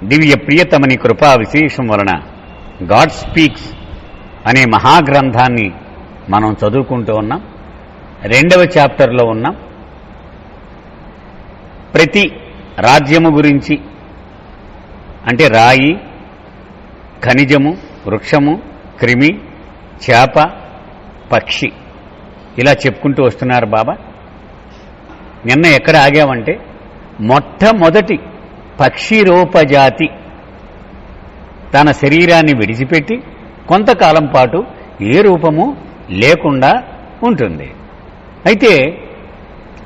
దివ్య ప్రియతమని కృపా విశేషం వలన గాడ్ స్పీక్స్ అనే మహాగ్రంథాన్ని మనం చదువుకుంటూ ఉన్నాం. 2వ చాప్టర్లో ఉన్నాం. ప్రతి రాజ్యము గురించి అంటే రాయి, ఖనిజము, వృక్షము, క్రిమి, చేప, పక్షి ఇలా చెప్పుకుంటూ వస్తున్నారు బాబా. నిన్న ఎక్కడ ఆగామంటే మొట్టమొదటి పక్షి రూపజాతి తన శరీరాన్ని విడిచిపెట్టి కొంతకాలం పాటు ఏ రూపము లేకుండా ఉంటుంది. అయితే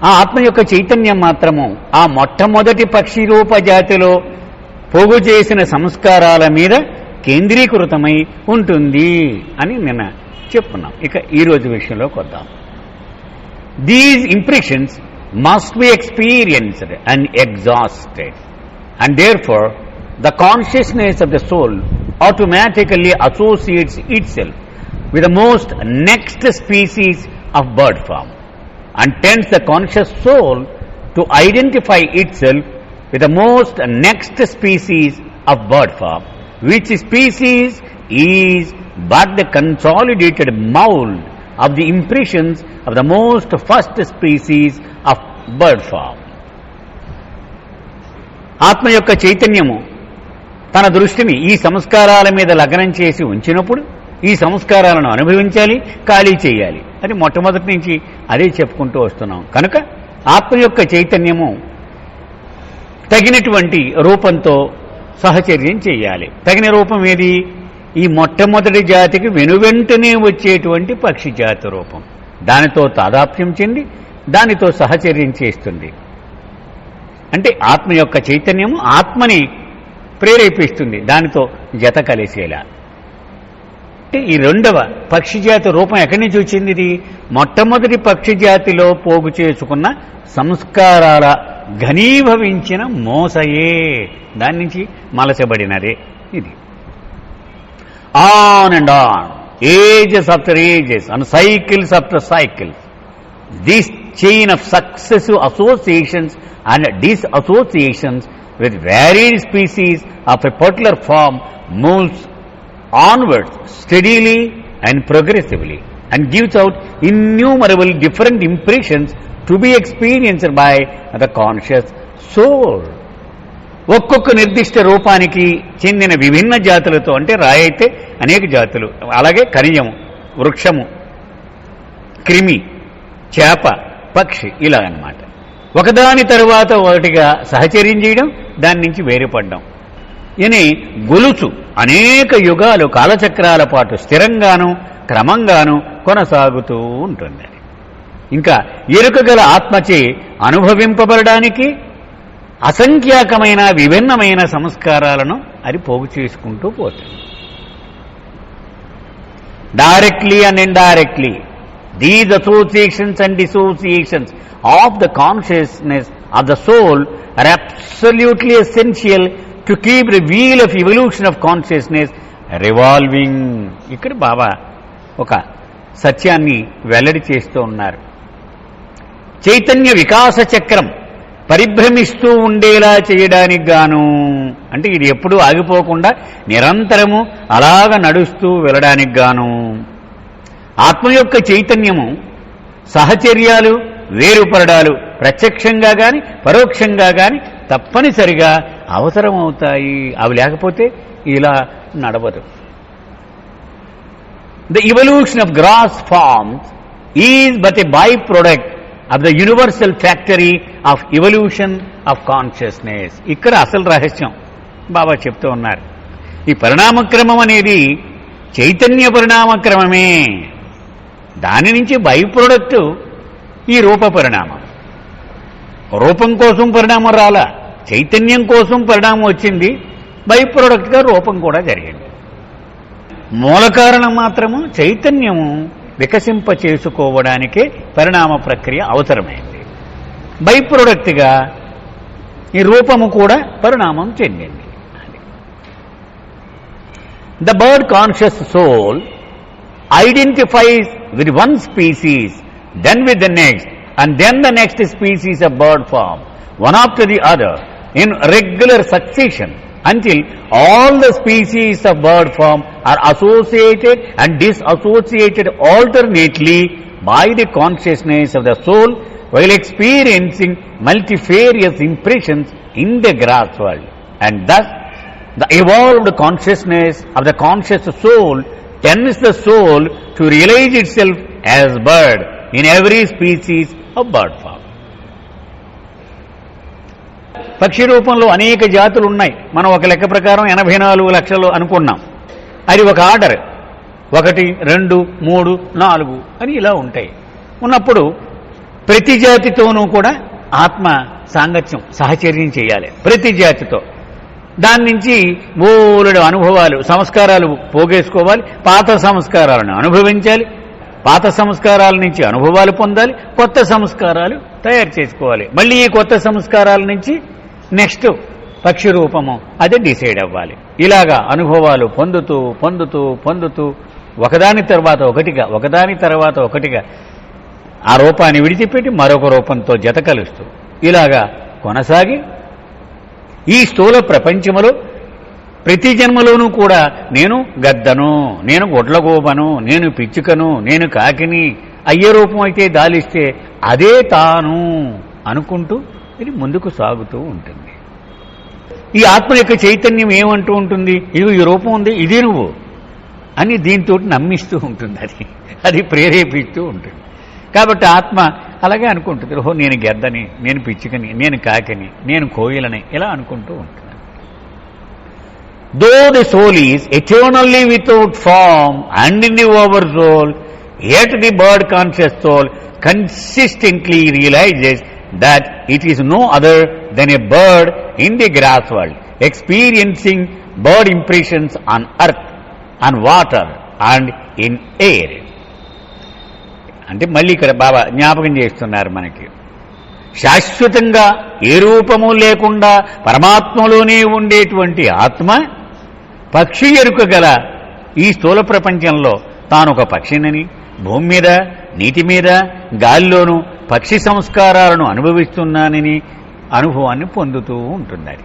ఆ ఆత్మ యొక్క చైతన్యం మాత్రము ఆ మొట్టమొదటి పక్షి రూపజాతిలో పోగు చేసిన సంస్కారాల మీద కేంద్రీకృతమై ఉంటుంది అని నిన్న చెప్పుకున్నాం. ఇక ఈరోజు విషయంలోకి వద్దాం. These impressions must be experienced and exhausted, and therefore the consciousness of the soul automatically associates itself with the most next species of bird form and tends the conscious soul to identify itself with the most next species of bird form, which species is but the consolidated mold of the impressions of the most first species of bird form. ఆత్మ యొక్క చైతన్యము తన దృష్టిని ఈ సంస్కారాల మీద లగ్నం చేసి ఉంచినప్పుడు ఈ సంస్కారాలను అనుభవించాలి, ఖాళీ చేయాలి అని మొట్టమొదటి నుంచి అదే చెప్పుకుంటూ వస్తున్నాం. కనుక ఆత్మ యొక్క చైతన్యము తగినటువంటి రూపంతో సహచర్యం చేయాలి. తగిన రూపం ఏది? ఈ మొట్టమొదటి జాతికి వెనువెంటనే వచ్చేటువంటి పక్షి జాతి రూపం. దానితో తాదాప్యం చెంది దానితో సహచర్యం చేస్తుంది. అంటే ఆత్మ యొక్క చైతన్యము ఆత్మని ప్రేరేపిస్తుంది దానితో జత కలిసేలా. అంటే ఈ 2వ పక్షి జాతి రూపం ఎక్కడి నుంచి వచ్చింది? ఇది మొట్టమొదటి పక్షి జాతిలో పోగు చేసుకున్న సంస్కారాల ఘనీభవించిన మోసయే, దాని నుంచి మలచబడినదే ఇది. On and on, ages after ages, and cycles after cycles, this chain of successive associations and disassociations with varied species of a particular form moves onwards steadily and progressively and gives out innumerable different impressions to be experienced by the conscious soul. ఒక్కొక్క నిర్దిష్ట రూపానికి చెందిన విభిన్న జాతులతో, అంటే రాయి అయితే అనేక జాతులు, అలాగే ఖనిజము, వృక్షము, క్రిమి, చేప, పక్షి ఇలా అన్నమాట. ఒకదాని తరువాత ఒకటిగా సహచర్యం చేయడం, దాని నుంచి వేరుపడడం అని గొలుసు అనేక యుగాలు కాలచక్రాల పాటు స్థిరంగాను క్రమంగాను కొనసాగుతూ ఉంటుంది. ఇంకా ఎరుకగల ఆత్మచే అనుభవింపబడడానికి అసంఖ్యాకమైన విభిన్నమైన సంస్కారాలను అది పోగు చేసుకుంటూ పోతుంది. Directly and indirectly these associations and dissociations of the consciousness of the soul are absolutely essential to keep the wheel of evolution of consciousness revolving. ఇక్కడ బాబా ఒక సత్యాన్ని వెల్లడి చేస్తూ ఉన్నారు. చైతన్య వికాస చక్రం పరిభ్రమిస్తూ ఉండేలా చేయడానికి గాను, అంటే ఇది ఎప్పుడూ ఆగిపోకుండా నిరంతరము అలాగ నడుస్తూ వెళ్ళడానికి గాను ఆత్మ యొక్క చైతన్యము సహచర్యాలు, వేరుపరడాలు ప్రత్యక్షంగా గాని పరోక్షంగా గాని తప్పనిసరిగా అవసరమవుతాయి. అవి లేకపోతే ఇలా నడవదు. The evolution of gross forms is but a by-product of the universal factory of evolution of consciousness. ఇక్కడ అసలు రహస్యం బాబా చెప్తూ ఉన్నారు. ఈ పరిణామక్రమం అనేది చైతన్య పరిణామక్రమమే. దాని నుంచి బై ప్రొడక్ట్ ఈ రూప పరిణామం. రూపం కోసం పరిణామం రాలా, చైతన్యం కోసం పరిణామం వచ్చింది. బై ప్రొడక్ట్గా రూపం కూడా జరిగింది. మూల కారణం మాత్రము చైతన్యము వికసింప చేసుకోవడానికే పరిణామ ప్రక్రియ అవసరమైంది. బై ప్రొడక్ట్గా ఈ రూపము కూడా పరిణామం చెందింది. The bird conscious soul identifies with one species, then with the next, and then the next species of bird form, one after the other, in regular succession until all the species of bird form are associated and disassociated alternately by the consciousness of the soul while experiencing multifarious impressions in the grass world. And thus, the evolved consciousness of the conscious soul tends the soul to realize itself as bird in every species of bird form. పక్షి రూపంలో అనేక జాతులు ఉన్నాయి. మనం ఒక లెక్క ప్రకారం 84 లక్షలు అనుకున్నాం. అది ఒక ఆర్డర్, 1, 2, 3, 4 అని ఇలా ఉంటాయి. ఉన్నప్పుడు ప్రతి జాతితోనూ కూడా ఆత్మ సాంగత్యం సహచర్యం చేయాలి. ప్రతి జాతితో దాని నుంచి బోలెడు అనుభవాలు సంస్కారాలు పోగేసుకోవాలి. పాత సంస్కారాలను అనుభవించాలి. పాత సంస్కారాల నుంచి అనుభవాలు పొందాలి. కొత్త సంస్కారాలు తయారు చేసుకోవాలి. మళ్ళీ ఈ కొత్త సంస్కారాల నుంచి నెక్స్ట్ పక్షి రూపము అది డిసైడ్ అవ్వాలి. ఇలాగా అనుభవాలు పొందుతూ పొందుతూ పొందుతూ ఒకదాని తర్వాత ఒకటిగా ఆ రూపాన్ని విడిచిపెట్టి మరొక రూపంతో జత కలుస్తూ ఇలాగా కొనసాగి ఈ స్థూల ప్రపంచములో ప్రతి జన్మలోనూ కూడా నేను గద్దను, నేను గుడ్లగోబను, నేను పిచ్చుకను, నేను కాకిని అయ్యే రూపం అయితే దాలిస్తే అదే తాను అనుకుంటూ ఇది ముందుకు సాగుతూ ఉంటుంది. ఈ ఆత్మ యొక్క చైతన్యం ఏమంటూ ఉంటుంది? ఇది ఈ రూపం ఉంది, ఇదే నువ్వు అని దీంతో నమ్మిస్తూ ఉంటుంది. అది ప్రేరేపిస్తూ ఉంటుంది. కాబట్టి ఆత్మ అలాగే అనుకుంటుంది. ఓహో నేను గెద్దని, నేను పిచ్చుకని, నేను కాకిని, నేను కోయిలని ఇలా అనుకుంటూ ఉంటుంది. Though the soul is eternally without form and in the oversoul, yet the bird conscious soul consistently realizes that it is no other than a bird in the grass world, experiencing bird impressions on earth, on water and in air. అంటే మళ్ళీ ఇక్కడ బాబా జ్ఞాపకం చేస్తున్నారు మనకి, శాశ్వతంగా ఏ రూపము లేకుండా పరమాత్మలోనే ఉండేటువంటి ఆత్మ పక్షి ఎరుక గల ఈ స్థూల ప్రపంచంలో తాను ఒక పక్షినని, భూమి మీద, నీటి మీద, గాలిలోనూ పక్షి సంస్కారాలను అనుభవిస్తున్నానని అనుభవాన్ని పొందుతూ ఉంటున్నది.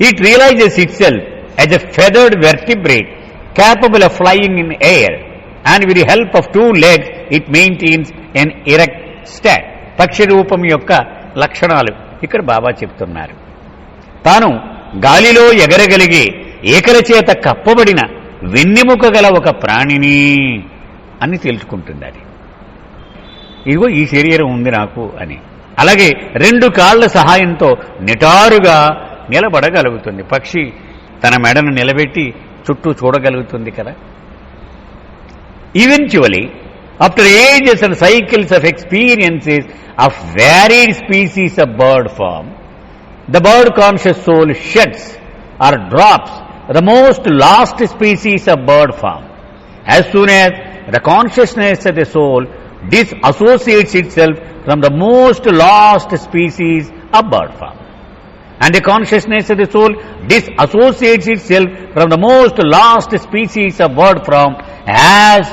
It realizes itself as a feathered vertebrate capable of flying in air, and with the help of 2 legs it maintains an erect stand. పక్షి రూపం యొక్క లక్షణాలు ఇక్కడ బాబా చెప్తున్నారు. తాను గాలిలో ఎగరగలిగే ఏకల చేత కప్పబడిన వెన్నెముక గల ఒక ప్రాణిని అని తెలుసుకుంటుంది. అది ఇదిగో ఈ శరీరం ఉంది నాకు అని. అలాగే 2 కాళ్ల సహాయంతో నిటారుగా నిలబడగలుగుతుంది. పక్షి తన మెడను నిలబెట్టి చుట్టూ చూడగలుగుతుంది కదా. Eventually, after ages and cycles of experiences of varied species of bird form, the bird conscious soul sheds or drops the most last species of bird form. As soon as the consciousness of the soul disassociates itself from the most last species of bird form, and the consciousness of the soul disassociates itself from the most last species of bird form, as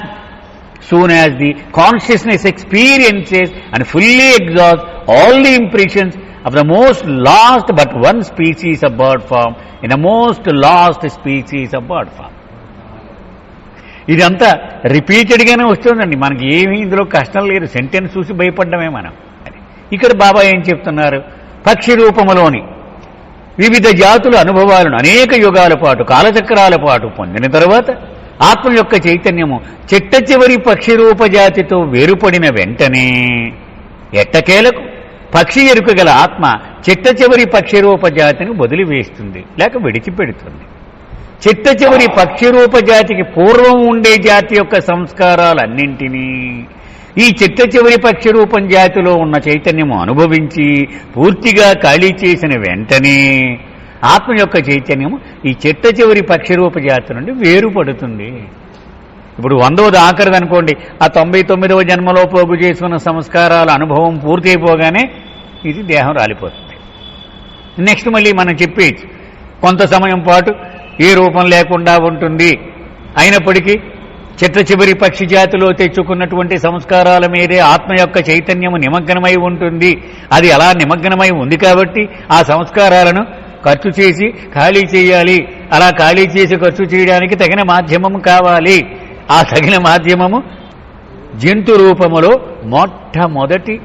soon as the consciousness experiences and fully exhausts all the impressions of the most last but one species of bird form in the most last species of bird form. ఇదంతా రిపీటెడ్గానే వస్తుందండి. మనకి ఏమీ ఇందులో కష్టం లేదు. Sentence చూసి భయపడ్డమే మనం. ఇక్కడ బాబా ఏం చెప్తున్నారు? పక్షి రూపములోని వివిధ జాతుల అనుభవాలను అనేక యుగాల పాటు, కాలచక్రాల పాటు పొందిన తర్వాత ఆత్మ యొక్క చైతన్యము చిట్ట చివరి పక్షి రూపజాతితో వేరుపడిన వెంటనే ఎట్టకేలకు పక్షి ఎరుక గల ఆత్మ చిట్ట చివరి పక్షి రూపజాతిని వదిలివేస్తుంది, లేక విడిచిపెడుతుంది. చిట్ట చివరి పక్షి రూపజాతికి పూర్వం ఉండే జాతి యొక్క సంస్కారాలన్నింటినీ ఈ చిట్ట చివరి పక్షి రూపం జాతిలో ఉన్న చైతన్యము అనుభవించి పూర్తిగా ఖాళీ చేసిన వెంటనే ఆత్మ యొక్క చైతన్యము ఈ చిట్ట చివరి పక్షి రూప జాతి నుండి వేరుపడుతుంది. ఇప్పుడు 100వది ఆఖరిది అనుకోండి, ఆ 99వ జన్మలో పోగు చేసుకున్న సంస్కారాల అనుభవం పూర్తయిపోగానే ఇది దేహం రాలిపోతుంది. నెక్స్ట్ మళ్ళీ మనం చెప్పేది కొంత సమయం పాటు ఏ రూపం లేకుండా ఉంటుంది. అయినప్పటికీ చిట్ట చివరి పక్షి జాతిలో తెచ్చుకున్నటువంటి సంస్కారాల మీదే ఆత్మ యొక్క చైతన్యము నిమగ్నమై ఉంటుంది. అది అలా నిమగ్నమై ఉంది కాబట్టి ఆ సంస్కారాలను ఖర్చు చేసి ఖాళీ చేయాలి. అలా ఖాళీ చేసి ఖర్చు చేయడానికి తగిన మాధ్యమము కావాలి. ఆ తగిన మాధ్యమము జంతు రూపములో మొట్టమొదటి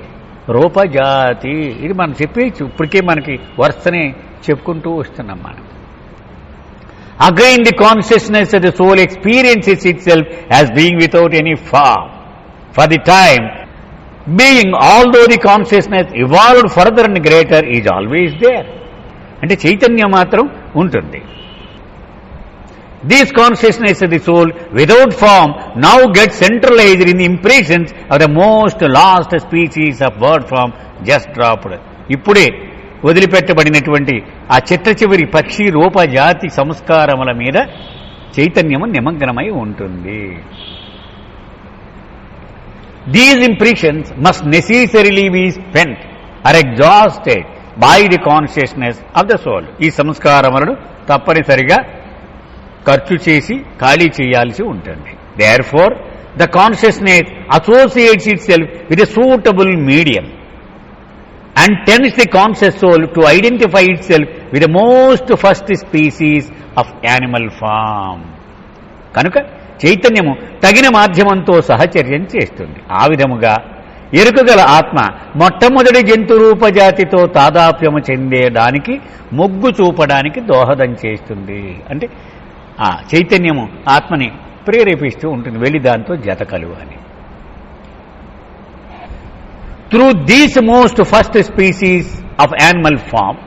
రూపజాతి. ఇది మనం చెప్పేచ్చు, ఇప్పటికే మనకి వరుసనే చెప్పుకుంటూ వస్తున్నాం మనం. Again, the consciousness of the soul experiences itself as being without any form. For the time being, although the consciousness evolved further and greater, is always there. అంటే చైతన్యం మాత్రం ఉంటుంది. This consciousness of the soul without form now gets centralized in the impressions of the most last species of bird form just dropped. ఇప్పుడే వదిలిపెట్టబడినటువంటి ఆ చిట్ట చివరి పక్షి రూపజాతి సంస్కారముల మీద చైతన్యము నిమగ్నమై ఉంటుంది. These impressions must necessarily be spent or exhausted by the consciousness of the soul. ఈ సంస్కారములను తప్పనిసరిగా ఖర్చు చేసి ఖాళీ చేయాల్సి ఉంటుంది. Therefore, the consciousness associates itself with a suitable medium and tends the conscious soul to identify itself with the most first species of animal form. కనుక చైతన్యము తగిన మాధ్యమంతో సహచర్యం చేస్తుంది. ఆ విధముగా ఎరుకగల ఆత్మ మొట్టమొదటి జంతు రూపజాతితో తాదాప్యము చెందేదానికి మొగ్గు చూపడానికి దోహదం చేస్తుంది. అంటే ఆ చైతన్యము ఆత్మని ప్రేరేపిస్తూ ఉంటుంది, వెళ్ళి దాంతో జత కలువు అని. Through these most first species of animal form,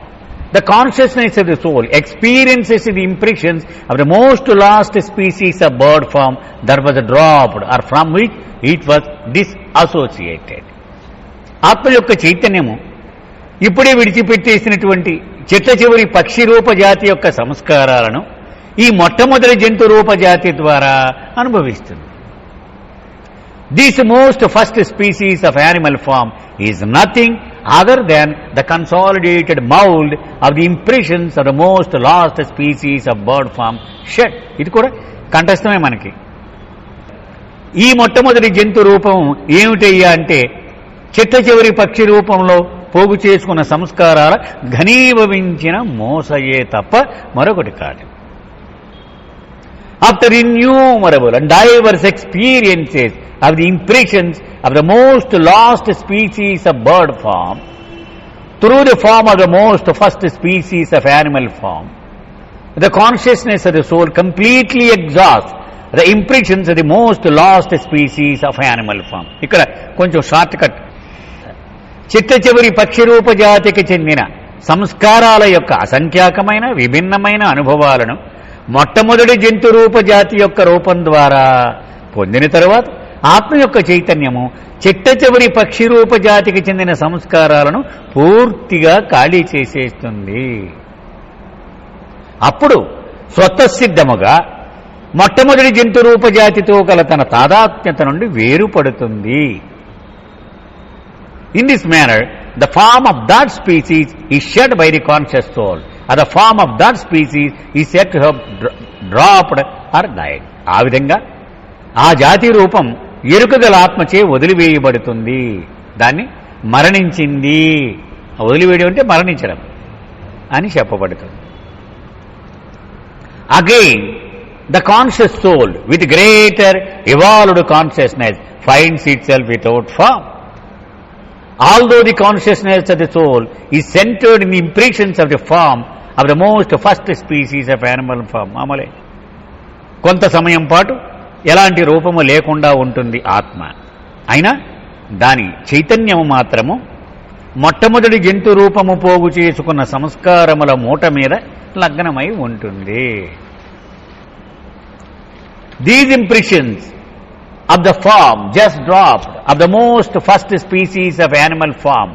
the consciousness of the soul experiences the impressions of the most last species of bird form that was dropped or from which it was disassociated. ఆత్మ యొక్క చైతన్యము ఇప్పుడే విడిచిపెట్టేసినటువంటి చిట్ట చివరి పక్షి రూపజాతి యొక్క సంస్కారాలను ఈ మొట్టమొదటి జంతు రూపజాతి ద్వారా అనుభవిస్తుంది. This most first species of animal form is nothing other than the consolidated mold of the impressions of the most last species of bird form shed. ఇది కూడా కంఠస్థమే మనకి. ఈ మొట్టమొదటి జంతు రూపం ఏమిటయ్యా అంటే చిట్ట చివరి పక్షి రూపంలో పోగు చేసుకున్న సంస్కారాల ఘనీభవించిన మోసయే తప్ప మరొకటి కాదు. After innumerable and diverse experiences of the impressions of the most lost species of bird form, through the form of the most first species of animal form, the consciousness of the soul completely exhausts the impressions of the most lost species of animal form. ఇక్కడ కొంచెం short cut. చిట్ట చివరి పక్షి రూపజాతికి చెందిన సంస్కారాల యొక్క అసంఖ్యాకమైన విభిన్నమైన అనుభవాలను మొట్టమొదటి జంతు రూపజాతి యొక్క రూపం ద్వారా పొందిన తరువాత ఆత్మ యొక్క చైతన్యము చిట్ట చివరి పక్షి రూపజాతికి చెందిన సంస్కారాలను పూర్తిగా ఖాళీ చేసేస్తుంది. అప్పుడు స్వతసిద్ధముగా మొట్టమొదటి జంతు రూపజాతితో గల తన తాదాత్మ్యత నుండి వేరుపడుతుంది. In this manner, the form of that species is shed by the conscious soul, or the form of that species is said to have dropped or died. ఆ విధంగా ఆ జాతి రూపం ఎరుకగల ఆత్మచే వదిలివేయబడుతుంది. దాన్ని మరణించింది. వదిలివేయడం అంటే మరణించడం అని చెప్పబడుతుంది. Again, the conscious soul with greater evolved consciousness finds itself without form. Although the consciousness of the soul is centered in the impressions of the form of the most first species of animal form, మామూలే కొంత సమయం పాటు ఎలాంటి రూపము లేకుండా ఉంటుంది ఆత్మ. అయినా దాని చైతన్యము మాత్రము మొట్టమొదటి జంతు రూపము పోగు చేసుకున్న సంస్కారముల మూట మీద లగ్నమై ఉంటుంది. These impressions of the form just dropped of the most first species of animal form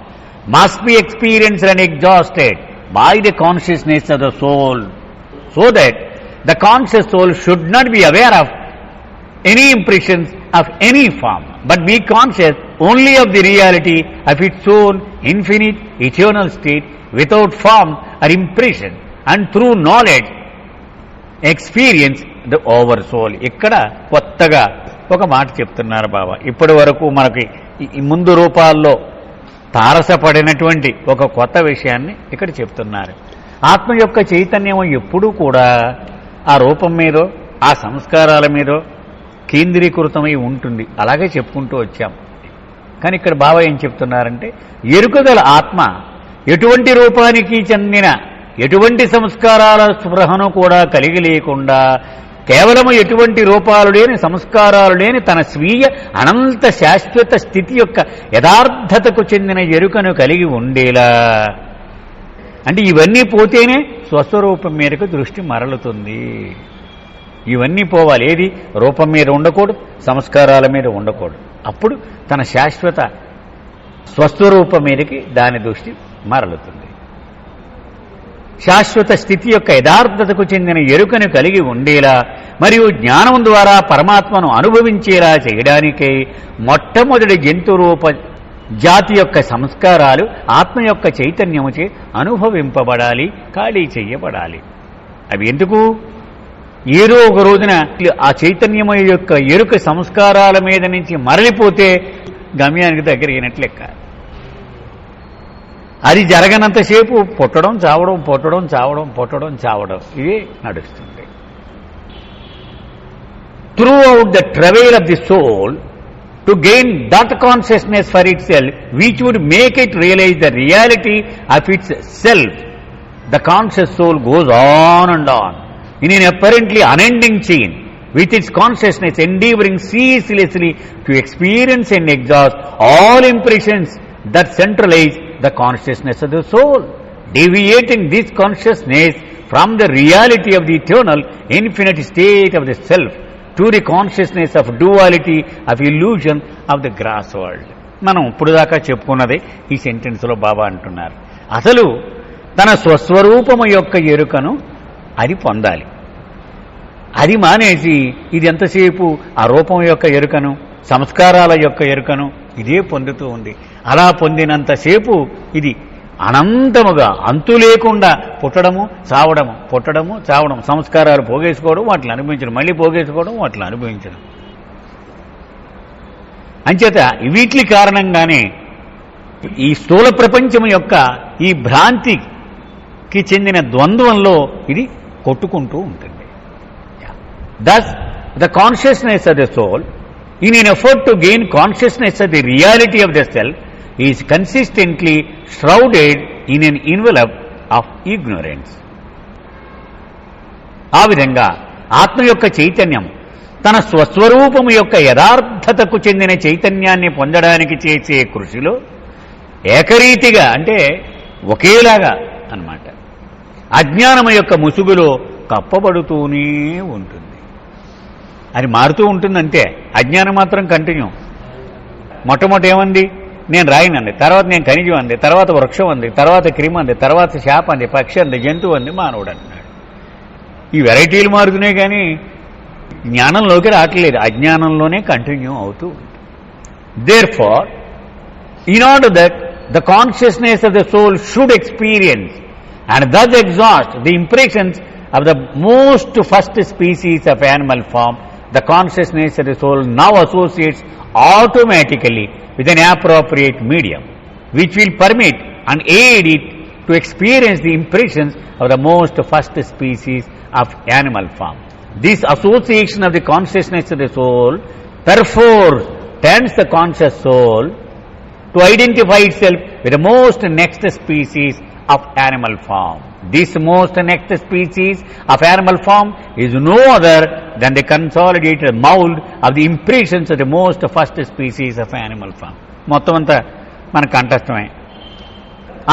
must be experienced and exhausted by the consciousness of the soul, so that the conscious soul should not be aware of any impressions of any form, but be conscious only of the reality of its own infinite eternal state without form or impression, and through knowledge experience the over soul. ఇక్కడ కొత్తగా ఒక మాట చెప్తున్నారు బాబా. ఇప్పటి వరకు మనకి ఈ ముందు రూపాల్లో తారసపడినటువంటి ఒక కొత్త విషయాన్ని ఇక్కడ చెప్తున్నారు. ఆత్మ యొక్క చైతన్యం ఎప్పుడూ కూడా ఆ రూపం మీదో ఆ సంస్కారాల మీదో కేంద్రీకృతమై ఉంటుంది. అలాగే చెప్పుకుంటూ వచ్చాం. కానీ ఇక్కడ బాబా ఏం చెప్తున్నారంటే, ఎరుకగల ఆత్మ ఎటువంటి రూపానికి చెందిన ఎటువంటి సంస్కారాల స్పృహను కూడా కలిగి లేకుండా కేవలము ఎటువంటి రూపాలు లేని సంస్కారాలు లేని తన స్వీయ అనంత శాశ్వత స్థితి యొక్క యథార్థతకు చెందిన ఎరుకను కలిగి ఉండేలా, అంటే ఇవన్నీ పోతేనే స్వస్వరూపం మేరకు దృష్టి మరలుతుంది. ఇవన్నీ పోవాలి. ఏది? రూపం మీద ఉండకూడదు, సంస్కారాల మీద ఉండకూడదు. అప్పుడు తన శాశ్వత స్వస్వరూపం మీదకి దాని దృష్టి మరలుతుంది. శాశ్వత స్థితి యొక్క యథార్థతకు చెందిన ఎరుకను కలిగి ఉండేలా మరియు జ్ఞానం ద్వారా పరమాత్మను అనుభవించేలా చేయడానికే మొట్టమొదటి జంతురూప జాతి యొక్క సంస్కారాలు ఆత్మ యొక్క చైతన్యముచే అనుభవింపబడాలి, ఖాళీ చెయ్యబడాలి. అవి ఎందుకు? ఏదో ఒక రోజున ఆ చైతన్యము యొక్క ఎరుక సంస్కారాల మీద నుంచి మరలిపోతే గమ్యానికి దగ్గరైనట్లు లెక్క. అది జరగనంతసేపు పుట్టడం చావడం, పుట్టడం చావడం, పుట్టడం చావడం ఇదే నడుస్తుంది. Throughout the travel of the soul to gain that consciousness for itself, which would make it realize the reality of its self, the conscious soul goes on and on in an apparently unending chain with its consciousness endeavoring ceaselessly to experience and exhaust all impressions that centralize the consciousness of the soul, deviating this consciousness from the reality of the eternal infinite state of the self to the consciousness of duality of illusion of the grass world. మనం ఇప్పుడు దాకా చెప్పుకున్నదే ఈ సెంటెన్స్లో బాబా అంటున్నారు. అసలు తన స్వస్వరూపము యొక్క ఎరుకను అది పొందాలి. అది మానేసి ఇది ఎంతసేపు ఆ రూపం యొక్క ఎరుకను, సంస్కారాల యొక్క ఎరుకను ఇదే పొందుతూ ఉంది. అలా పొందినంతసేపు ఇది అనంతముగా అంతు లేకుండా పుట్టడము చావడము, పుట్టడము చావడం, సంస్కారాలు పోగేసుకోవడం, వాటిని అనుభవించడం, మళ్ళీ పోగేసుకోవడం, వాటిని అనుభవించడం. అంచేత వీటి కారణంగానే ఈ స్థూల ప్రపంచం యొక్క ఈ భ్రాంతికి చెందిన ద్వంద్వంలో ఇది కొట్టుకుంటూ ఉంటుంది. Thus the consciousness of the soul in an effort to gain consciousness of the reality of the self is consistently shrouded in an envelope of ignorance. ఆ విధంగా ఆత్మ యొక్క చైతన్యం తన స్వస్వరూపము యొక్క యథార్థతకు చెందిన చైతన్యాన్ని పొందడానికి చేసే కృషిలో ఏకరీతిగా అంటే ఒకేలాగా అన్నమాట అజ్ఞానము యొక్క ముసుగులో కప్పబడుతూనే ఉంటుంది. అది మారుతూ ఉంటుందంటే అజ్ఞానం మాత్రం కంటిన్యూ. మొట్టమొదటి ఏమంది? నేను రాయినండి, తర్వాత నేను ఖనిజం అంది, తర్వాత వృక్షం అంది, తర్వాత క్రిమి అంది, తర్వాత శాప అంది, పక్షి అంది, జంతువు అంది, మానవుడు అన్నాడు. ఈ వెరైటీలు మారుతున్నాయి కానీ జ్ఞానంలోకి రావట్లేదు, అజ్ఞానంలోనే కంటిన్యూ అవుతూ ఉంటుంది. Therefore in order that the consciousness of the soul should experience and thus exhaust the impressions of the most first species of animal form, the consciousness of the soul now associates automatically with an appropriate medium which will permit and aid it to experience the impressions of the most first species of animal form. This association of the consciousness of the soul perforce turns the conscious soul to identify itself with the most next species of animal form. This most next species of animal form is no other than the consolidated mold of the impressions of the most first species of animal form. మొత్తం అంతా మన కంఠస్థమే.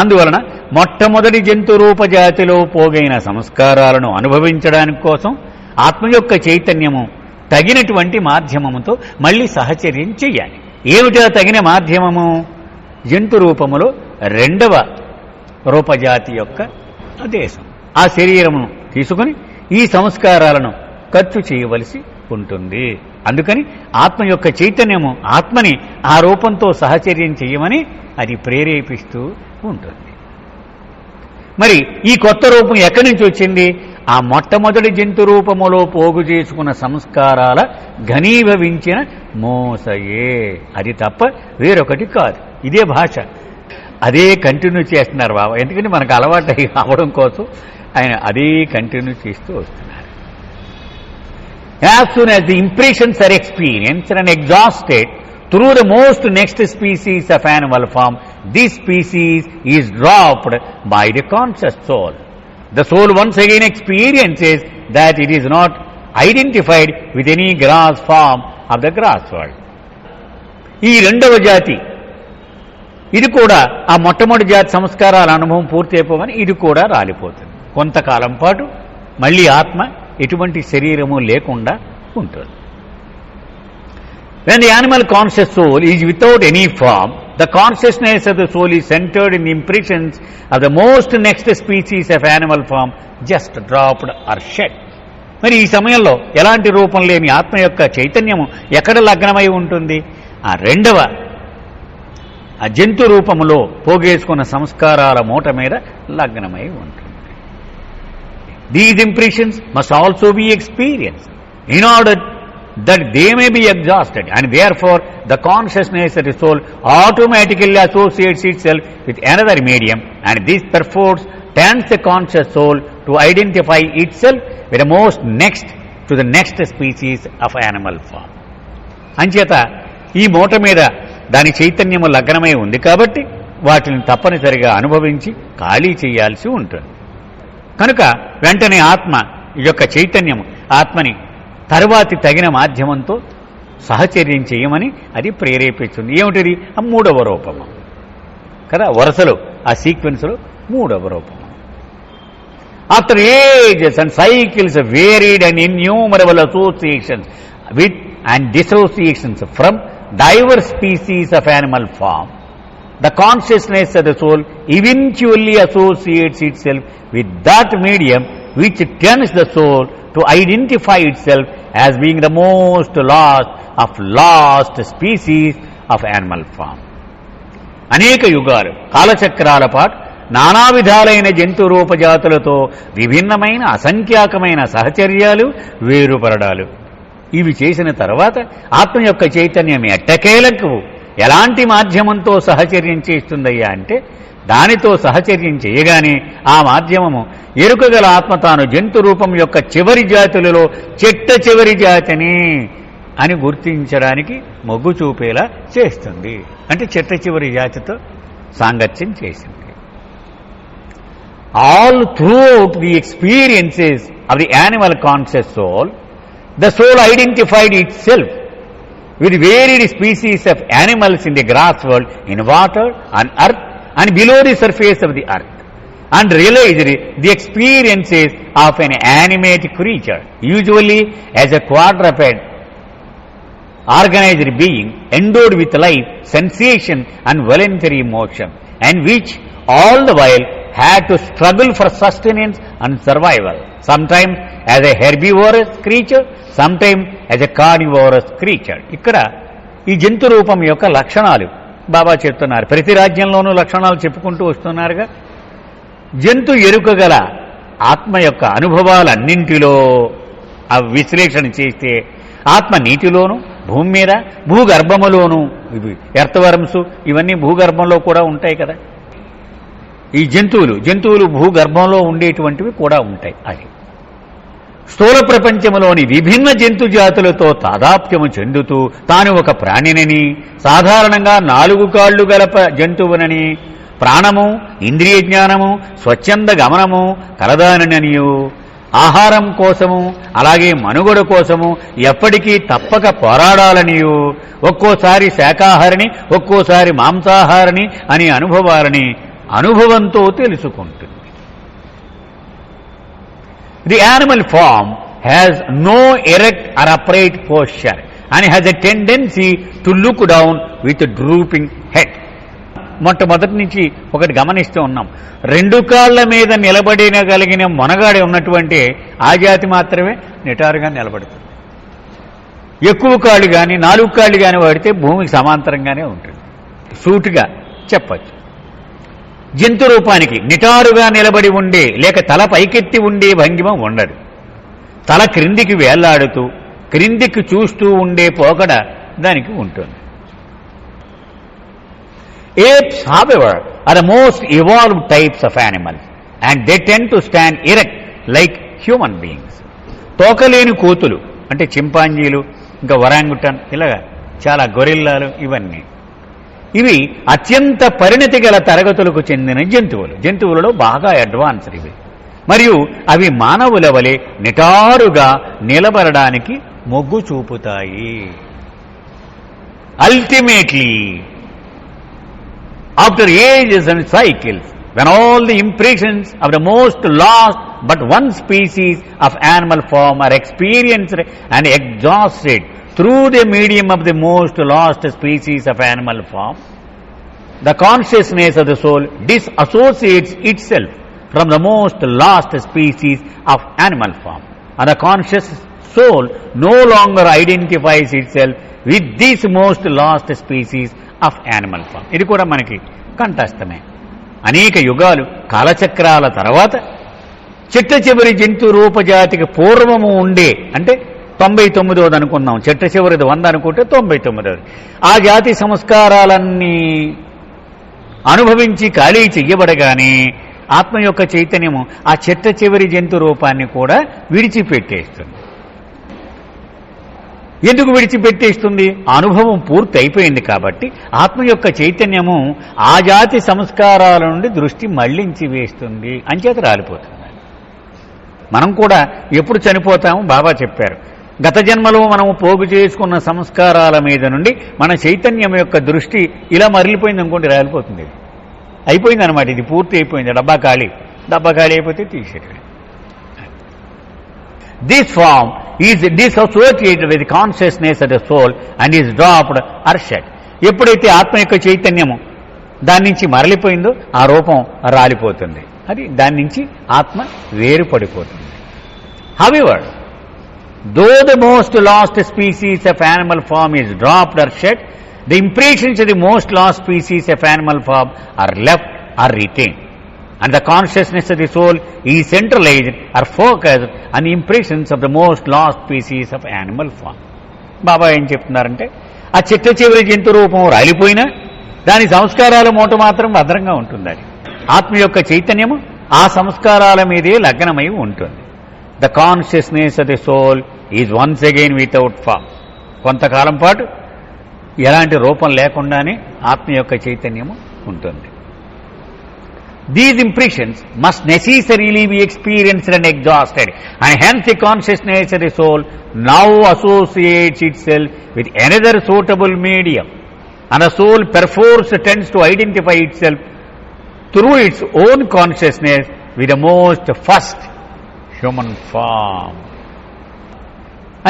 అందువలన మొట్టమొదటి జంతు రూపజాతిలో పోగైన సంస్కారాలను అనుభవించడానికి కోసం ఆత్మ యొక్క చైతన్యము తగినటువంటి మాధ్యమముతో మళ్ళీ సహచర్యం చెయ్యాలి. ఏమిటా తగిన మాధ్యమము? జంతు రూపములో రెండవ రూపజాతి యొక్క దేశం. ఆ శరీరమును తీసుకుని ఈ సంస్కారాలను ఖర్చు చేయవలసి ఉంటుంది. అందుకని ఆత్మ యొక్క చైతన్యము ఆత్మని ఆ రూపంతో సహచర్యం చేయమని అది ప్రేరేపిస్తూ ఉంటుంది. మరి ఈ కొత్త రూపం ఎక్కడి నుంచి వచ్చింది? ఆ మొట్టమొదటి జంతు రూపములో పోగు చేసుకున్న సంస్కారాల ఘనీభవించిన మోసయే, అది తప్ప వేరొకటి కాదు. ఇదే భాష, అదే కంటిన్యూ చేస్తున్నారు బాబా. ఎందుకంటే మనకు అలవాటు అవ్వడం కోసం ఆయన అదే కంటిన్యూ చేస్తూ వస్తున్నారు. As soon as the impressions are experienced and exhausted through the most next species of animal form, this species is dropped by the conscious soul. The soul once again experiences that it is not identified with any grass form of the grass world. ఈ రెండవ జాతి, ఇది కూడా ఆ మొట్టమొదటి జాతి సంస్కారాల అనుభవం పూర్తి అయిపోగానే ఇది కూడా రాలిపోతుంది. కొంతకాలం పాటు మళ్ళీ ఆత్మ ఎటువంటి శరీరము లేకుండా ఉంటుంది. When the animal conscious soul is without any form, the consciousness of the soul is centered in the impressions of the most next species of animal form just dropped or shed. మరి ఈ సమయంలో ఎలాంటి రూపం లేని ఆత్మ యొక్క చైతన్యము ఎక్కడ లగ్నమై ఉంటుంది? ఆ రెండవ ఆ జంతు రూపములో పోగేసుకున్న సంస్కారాల మూట మీద లగ్నమై ఉంటుంది. These impressions must also be experienced in order that they may be exhausted, and therefore the consciousness of the soul automatically associates itself with another medium, and this perforce turns the conscious soul to identify itself with the most next to the next species of animal form. అంచేత ఈ మూట మీద దాని చైతన్యము లగ్నమై ఉంది కాబట్టి వాటిని తప్పనిసరిగా అనుభవించి ఖాళీ చేయాల్సి ఉంటుంది. కనుక వెంటనే ఆత్మ యొక్క చైతన్యము ఆత్మని తరువాతి తగిన మాధ్యమంతో సహచర్యం చేయమని అది ప్రేరేపిస్తుంది. ఏమిటిది? ఆ మూడవ రూపము కదా, వరుసలో ఆ సీక్వెన్స్లో మూడవ రూపము. After ages and cycles varied and innumerable associations with and dissociations from diverse species of animal form, the consciousness of the soul eventually associates itself with that medium which turns the soul to identify itself as being the most lost species of animal form. అనేక యుగాలు కాలచక్రాల పాటు నానా విధాలైన జంతు రూపజాతులతో విభిన్నమైన అసంఖ్యాకమైన సహచర్యాలు, వేరుపరడాలు ఇవి చేసిన తర్వాత ఆత్మ యొక్క చైతన్యం ఎట్టకేలకు ఎలాంటి మాధ్యమంతో సహచర్యం చేస్తుందయ్యా అంటే, దానితో సహచర్యం చేయగానే ఆ మాధ్యమము ఎరుకగల ఆత్మ తాను జంతు రూపం యొక్క చివరి జాతులలో చివరి జాతిని అని గుర్తించడానికి మొగ్గు చూపేలా చేస్తుంది. అంటే చివరి జాతితో సాంగత్యం చేసింది. All throughout the experiences of the animal conscious soul, the soul identified itself with varied species of animals in the grass world, in water, on earth, and below the surface of the earth, and realized the experiences of an animate creature, usually as a quadruped organized being endowed with life, sensation, and voluntary motion, and which all the while had to struggle for sustenance and survival, sometimes as a herbivorous creature, sometimes as a carnivorous creature. ఇక్కడ ఈ జంతు రూపం యొక్క లక్షణాలు బాబా చెప్తున్నారు. ప్రతి రాజ్యంలోనూ లక్షణాలు చెప్పుకుంటూ వస్తున్నారుగా. జంతు ఎరుకగల ఆత్మ యొక్క అనుభవాలన్నింటిలో ఆ విశ్లేషణ చేస్తే ఆత్మ నీటిలోను, భూమి మీద, భూగర్భములోను, ఇవి ఎర్త్వర్మ్స్ ఇవన్నీ భూగర్భంలో కూడా ఉంటాయి కదా. ఈ జంతువులు భూగర్భంలో ఉండేటువంటివి కూడా ఉంటాయి. అది స్థూల ప్రపంచంలోని విభిన్న జంతు జాతులతో తాదాప్యము చెందుతూ తాను ఒక ప్రాణినని, సాధారణంగా 4 కాళ్లు గల జంతువునని, ప్రాణము, ఇంద్రియ జ్ఞానము, స్వచ్ఛంద గమనము కలదాననియు, ఆహారం కోసము అలాగే మనుగడ కోసము ఎప్పటికీ తప్పక పోరాడాలనియు, ఒక్కోసారి శాకాహారిని ఒక్కోసారి మాంసాహారిని అని అనుభవంతో తెలుసుకుంటుంది. The animal form has no erect or upright posture and has a tendency to look down with a drooping head. మొట్టమొదటి నుంచి ఒకటి గమనిస్తూ ఉన్నాం. 2 కాళ్ల మీద నిలబడినగలిగిన మొనగాడి ఉన్నటువంటి ఆ జాతి మాత్రమే నిటారుగా నిలబడుతుంది. ఎక్కువ కాళ్ళు కానీ 4 కాళ్ళు కానీ వాడితే భూమికి సమాంతరంగానే ఉంటుంది. సూటిగా చెప్పచ్చు. జంతు రూపానికి నిటారుగా నిలబడి ఉండే లేక తల పైకెత్తి ఉండే భంగిమ ఉండదు. తల క్రిందికి వేళ్లాడుతూ క్రిందికి చూస్తూ ఉండే పోకడ దానికి ఉంటుంది. Apes, however, are the most evolved types of animals and they tend to stand erect like human beings. తోకలేని కోతులు అంటే చింపాంజీలు, ఇంకా ఒరాంగుటన్, ఇలాగా చాలా గొరిల్లాలు, ఇవి అత్యంత పరిణతి గల తరగతులకు చెందిన జంతువులలో బాగా అడ్వాన్స్డ్ ఇవి. మరియు అవి మానవుల వలె నిటారుగా నిలబడడానికి మొగ్గు చూపుతాయి. Ultimately after ages and cycles, when all the impressions of the most lost but one species of animal form are experienced and exhausted through the medium of the most lost species of animal form, the consciousness of the soul disassociates itself from the most lost species of animal form, and the conscious soul no longer identifies itself with this most lost species of animal form. ఇది కూడా మనకి కంఠస్థమే. అనేక యుగాలు కాలచక్రాల తర్వాత చిట్ట చివరి జంతు రూపజాతికి పూర్వము ఉండే, అంటే 99వది అనుకున్నాం, చిట్ట చివరిది 100 అనుకుంటే 99వది, ఆ జాతి సంస్కారాలన్నీ అనుభవించి ఖాళీ చెయ్యబడగానే ఆత్మ యొక్క చైతన్యము ఆ చిట్ట చివరి జంతు రూపాన్ని కూడా విడిచిపెట్టేస్తుంది. ఎందుకు విడిచిపెట్టేస్తుంది? అనుభవం పూర్తి అయిపోయింది కాబట్టి ఆత్మ యొక్క చైతన్యము ఆ జాతి సంస్కారాల నుండి దృష్టి మళ్లించి వేస్తుంది, అంచేత రాలిపోతుంది. మనం కూడా ఎప్పుడు చనిపోతాము? బాబా చెప్పారు, గత జన్మలో మనము పోగు చేసుకున్న సంస్కారాల మీద నుండి మన చైతన్యం యొక్క దృష్టి ఇలా మరలిపోయింది అనుకోండి, రాలిపోతుంది. అయిపోయింది అనమాట, ఇది పూర్తి అయిపోయింది. డబ్బా ఖాళీ అయిపోతే తీసేయడం. This form is dissociated with the consciousness of the soul and is dropped or shed. ఎప్పుడైతే ఆత్మ యొక్క చైతన్యము దాని నుంచి మరలిపోయిందో ఆ రూపం రాలిపోతుంది, అది దాని నుంచి ఆత్మ వేరుపడిపోతుంది. However, though the most lost species of animal form is dropped or shed, the impressions of the most lost species of animal form are left or retained. And the consciousness of the soul is centralized or focused on the impressions of the most lost species of animal form. బాబా ఏం చెప్తున్నారంటే, ఆ చిట్ట చివరి జంతు రూపం రాలిపోయినా దాని సంస్కారాల మూట మాత్రం భద్రంగా ఉంటుంది. అది ఆత్మ యొక్క చైతన్యము ఆ సంస్కారాల మీదే లగ్నమై ఉంటుంది. The consciousness of the soul is once again without form. కొంతకాలం పాటు ఎలాంటి రూపం లేకుండానే ఆత్మ యొక్క చైతన్యము ఉంటుంది. These impressions must necessarily be experienced and exhausted, and hence the consciousness of the soul now associates itself with another suitable medium, and the soul perforce tends to identify itself through its own consciousness with the most first human form.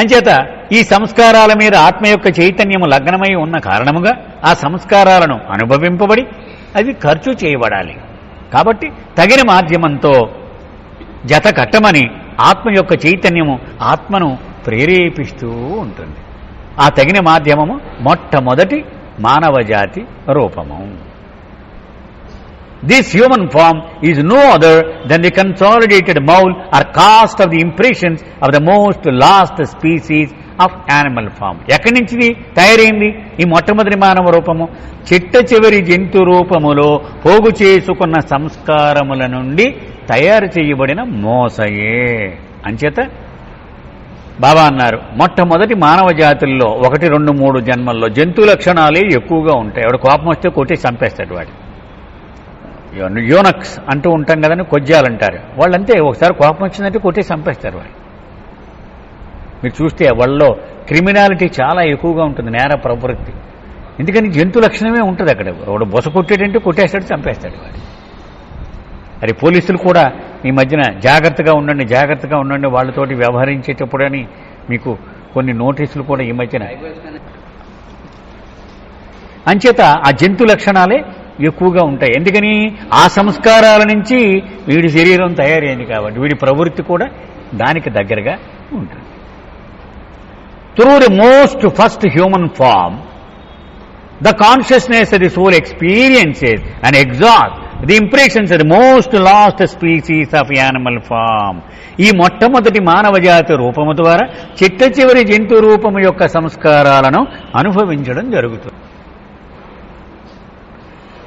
అంచేత ఈ సంస్కారాల మీద ఆత్మ యొక్క చైతన్యము లగ్నమై ఉన్న కారణముగా ఆ సంస్కారాలను అనుభవింపబడి అవి ఖర్చు చేయబడాలి. కాబట్టి తగిన మాధ్యమంతో జత కట్టమని ఆత్మ యొక్క చైతన్యము ఆత్మను ప్రేరేపిస్తూ ఉంటుంది. ఆ తగిన మాధ్యమము మొట్టమొదటి మానవ జాతి రూపము. This human form is no other than the consolidated mold or cast of the impressions of the most last species of animal form. ఎక్కడి నుంచి తయారైంది ఈ మొట్టమొదటి మానవ రూపము? చిట్ట చివరి జంతు రూపములో పోగు చేసుకున్న సంస్కారముల నుండి తయారు చేయబడిన మోసయే. అంచేత బాబా అన్నారు, మొట్టమొదటి మానవ జాతుల్లో 1, 2, 3 జన్మల్లో జంతు లక్షణాలే ఎక్కువగా ఉంటాయి. ఎవడు కోపం వస్తే కొట్టి చంపేస్తాడు వాడు. యోనక్స్ అంటూ ఉంటాం కదని, కొజ్జాలంటారు వాళ్ళంతే, ఒకసారి కోపం వచ్చిందంటే కొట్టి చంపేస్తారు వాళ్ళు. మీరు చూస్తే వాళ్ళలో క్రిమినాలిటీ చాలా ఎక్కువగా ఉంటుంది, నేర ప్రవృత్తి. ఎందుకని జంతు లక్షణమే ఉంటుంది అక్కడ. వాడు బొస కొట్టేటంటే కొట్టేస్తాడు, చంపేస్తాడు వాడు. అది పోలీసులు కూడా ఈ మధ్యన జాగ్రత్తగా ఉండండి వాళ్ళతోటి వ్యవహరించేటప్పుడని మీకు కొన్ని నోటీసులు కూడా ఈ మధ్యన. అంచేత ఆ జంతు లక్షణాలే ఎక్కువగా ఉంటాయి. ఎందుకని? ఆ సంస్కారాల నుంచి వీడి శరీరం తయారైంది కాబట్టి వీడి ప్రవృత్తి కూడా దానికి దగ్గరగా ఉంటుంది. Through the most first human form, the consciousness of the soul experiences and exhausts the impressions the most last species of animal form. ఈ మొట్టమొదటి మానవజాతి రూపము ద్వారా చిట్ట చివరి జంతు రూపము యొక్క సంస్కారాలను అనుభవించడం జరుగుతుంది.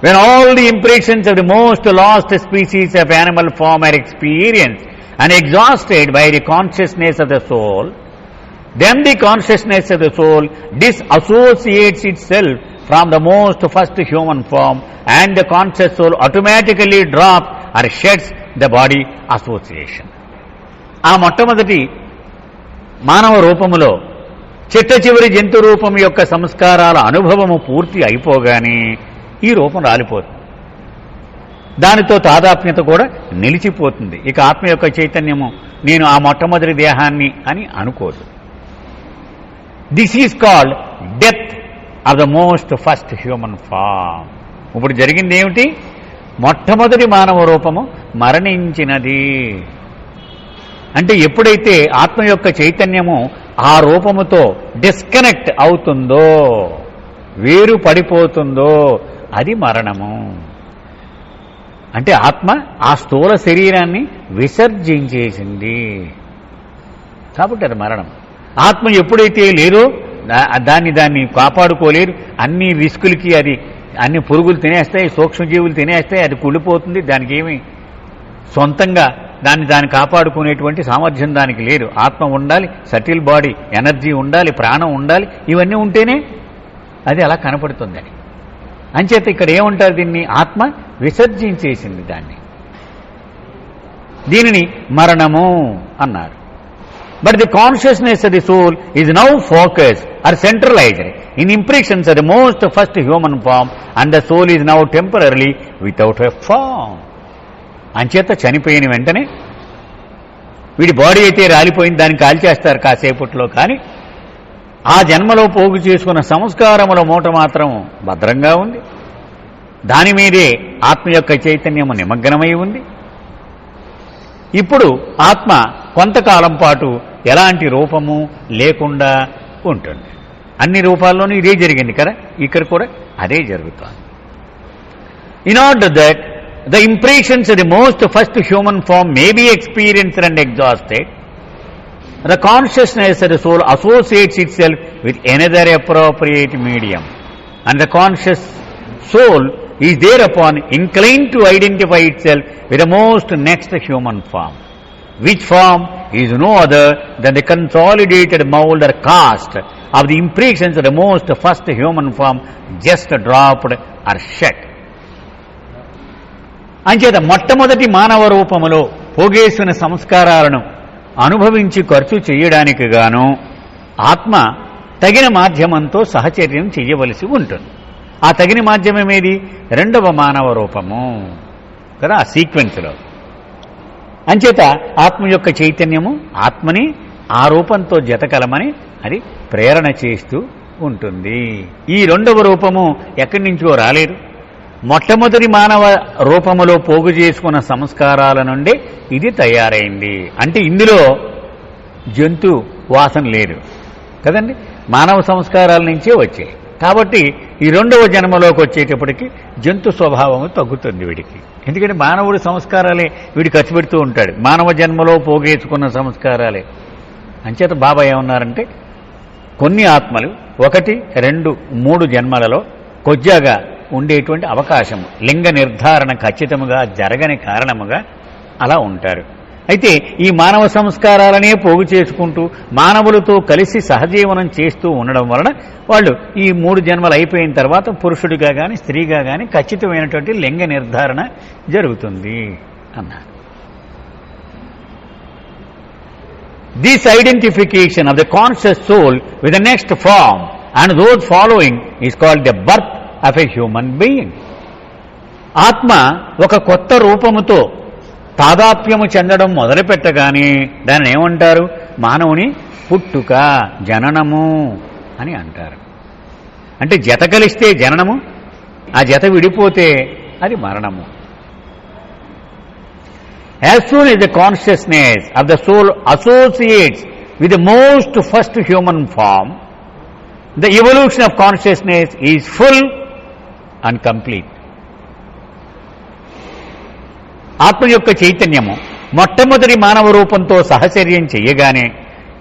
When all the impressions of the most lost species of animal form are experienced and exhausted by the consciousness of the soul, then the consciousness of the soul disassociates itself from the most first human form, and the conscious soul automatically drops or sheds the body association. ఆ మొట్టమొదటి మానవ రూపములో చిట్ట చివరి జంతు రూపం యొక్క సంస్కారాల అనుభవము పూర్తి అయిపోగానే ఈ రూపం రాలిపోతుంది. దానితో తాదాత్మ్యత కూడా నిలిచిపోతుంది. ఇక ఆత్మ యొక్క చైతన్యము నేను ఆ మొట్టమొదటి దేహాన్ని అని అనుకోదు. This is called death of the most first human form. ఇప్పుడు జరిగింది ఏమిటి? మొట్టమొదటి మానవ రూపము మరణించినది. అంటే ఎప్పుడైతే ఆత్మ యొక్క చైతన్యము ఆ రూపముతో డిస్కనెక్ట్ అవుతుందో, వేరు పడిపోతుందో, అది మరణము. అంటే ఆత్మ ఆ స్థూల శరీరాన్ని విసర్జించేసింది కాబట్టి అది మరణం. ఆత్మ ఎప్పుడైతే లేదో దాన్ని కాపాడుకోలేరు. అన్ని రిస్కులకి అది అన్ని పురుగులు తినేస్తాయి, సూక్ష్మజీవులు తినేస్తాయి, అది కుళ్ళిపోతుంది. దానికి ఏమి సొంతంగా దాన్ని కాపాడుకునేటువంటి సామర్థ్యం దానికి లేదు. ఆత్మ ఉండాలి, సటిల్ బాడీ, ఎనర్జీ ఉండాలి, ప్రాణం ఉండాలి. ఇవన్నీ ఉంటేనే అది అలా కనపడుతుందని. అంచేత ఇక్కడ ఏముంటారు? దీన్ని ఆత్మ విసర్జించేసింది. దీనిని మరణము అన్నారు. But the consciousness of the soul is now focused or centralised in impressions of the most first human form, and the soul is now temporary without a form. అంచేత చనిపోయిన వెంటనే వీడి బాడీ అయితే రాలిపోయింది, దాన్ని కాల్చేస్తారు కాసేపట్లో. కానీ ఆ జన్మలో పోగు చేసుకున్న సంస్కారముల మూట మాత్రం భద్రంగా ఉంది. దాని మీదే ఆత్మ యొక్క చైతన్యము నిమగ్నమై ఉంది. ఇప్పుడు ఆత్మ కొంతకాలం పాటు ఎలాంటి రూపము లేకుండా ఉంటుంది. అన్ని రూపాల్లోనూ ఇదే జరిగింది కదా, ఇక్కడ కూడా అదే జరుగుతుంది. In order that the impressions of the most first human form may be experienced and exhausted, the consciousness of the soul associates itself with another appropriate medium, and the conscious soul is thereupon inclined to identify itself with the most next human form, which form is no other than the consolidated mold or cast of the impressions of the most first human form just dropped or shed. అంచేత మొట్టమొదటి మానవ రూపములో పోగేసిన సంస్కారాలను అనుభవించి ఖర్చు చేయడానికి గాను ఆత్మ తగిన మాధ్యమంతో సహచర్యం చేయవలసి ఉంటుంది. ఆ తగిన మాధ్యమం ఏది? రెండవ మానవ రూపము కదా, ఆ సీక్వెన్స్లో. అంచేత ఆత్మ యొక్క చైతన్యము ఆత్మని ఆ రూపంతో జతకలమని అది ప్రేరణ చేస్తూ ఉంటుంది. ఈ రెండవ రూపము ఎక్కడి నుంచో రాలేదు. మొట్టమొదటి మానవ రూపములో పోగు చేసుకున్న సంస్కారాల నుండి ఇది తయారైంది. అంటే ఇందులో జంతు వాసన లేదు కదండి, మానవ సంస్కారాల నుంచే వచ్చాయి. కాబట్టి ఈ రెండవ జన్మలోకి వచ్చేటప్పటికి జంతు స్వభావము తగ్గుతుంది వీడికి. ఎందుకంటే మానవుడి సంస్కారాలే వీడు ఖర్చు పెడుతూ ఉంటాడు, మానవ జన్మలో పోగేసుకున్న సంస్కారాలే. అంచేత బాబా ఏమన్నారంటే, కొన్ని ఆత్మలు 1, 2, 3 జన్మలలో కొద్దిగా ఉండేటువంటి అవకాశం, లింగ నిర్ధారణ ఖచ్చితంగా జరగని కారణముగా అలా ఉంటారు. అయితే ఈ మానవ సంస్కారాలనే పోగు చేసుకుంటూ మానవులతో కలిసి సహజీవనం చేస్తూ ఉండడం వలన వాళ్ళు ఈ 3 జన్మలు అయిపోయిన తర్వాత పురుషుడిగా కానీ స్త్రీగా కానీ ఖచ్చితమైనటువంటి లింగ నిర్ధారణ జరుగుతుంది అన్నారు. This identification of the conscious soul with the next form and those following is called the birth of a human being. ఆత్మ ఒక కొత్త రూపముతో తాదాత్మ్యము చెందడం మొదలుపెట్టగానే దాన్ని ఏమంటారు? మానవుని పుట్టుక, జననము అని అంటారు. అంటే జత కలిస్తే జననము, ఆ జత విడిపోతే అది మరణము. As soon as the consciousness of the soul associates with the most first human form, the evolution of consciousness is full and complete. ఆత్మ యొక్క చైతన్యము మొట్టమొదటి మానవ రూపంతో సహచర్యం చెయ్యగానే